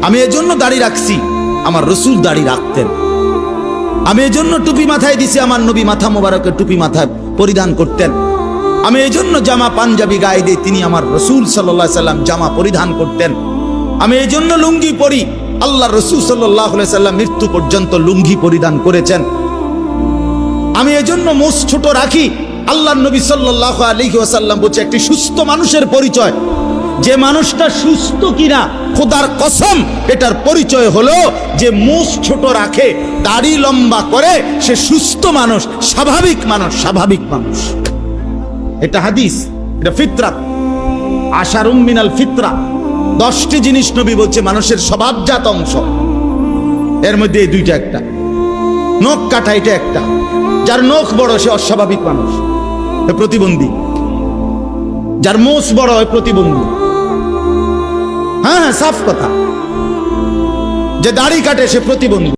আমি এজন্য দাড়ি রাখছি, আমার রসুল দাড়ি রাখতেন। আমি এজন্য টুপি মাথায় দিছি, আমার নবী মাথা মোবারকের টুপি মাথায় পরিধান করতেন। আমি এজন্য জামা পাঞ্জাবি গায়ে দিই, তিনি আমার রসুল সাল্লাল্লাহু আলাইহি সাল্লাম জামা পরিধান করতেন। আমি এজন্য লুঙ্গি পরি, আল্লাহ রসুল সাল্লাল্লাহু আলাইহি সাল্লাম মৃত্যু পর্যন্ত লুঙ্গি পরিধান করেছেন। আমি এজন্য মুখ ছোট রাখি, আল্লাহর নবী সাল্লাল্লাহু আলাইহি ওয়াসাল্লাম বলছে একটি সুস্থ মানুষের পরিচয়, যে মানুষটা সুস্থ কিনা খোদার কসম এটার পরিচয় হলো যে মুখ ছোট রাখে, দাড়ি লম্বা করে, সে সুস্থ মানুষ, স্বাভাবিক মানুষ, স্বাভাবিক মানুষ। এটা হাদিস, এটা ফিতরাত, আশারুম মিনাল ফিতরা। 10টি জিনিস নবী বলছে মানুষের স্বভাবজাত অংশ, এর মধ্যে এই দুইটা একটা। নখ কাটা এটা একটা, যার নখ বড় সে অস্বাভাবিক মানুষ, প্রতিবন্ধী। যার মোষ বড় হয় প্রতিবন্ধী। হ্যাঁ, সাফ কথা। যে দাড়ি কাটে সে প্রতিবন্ধী।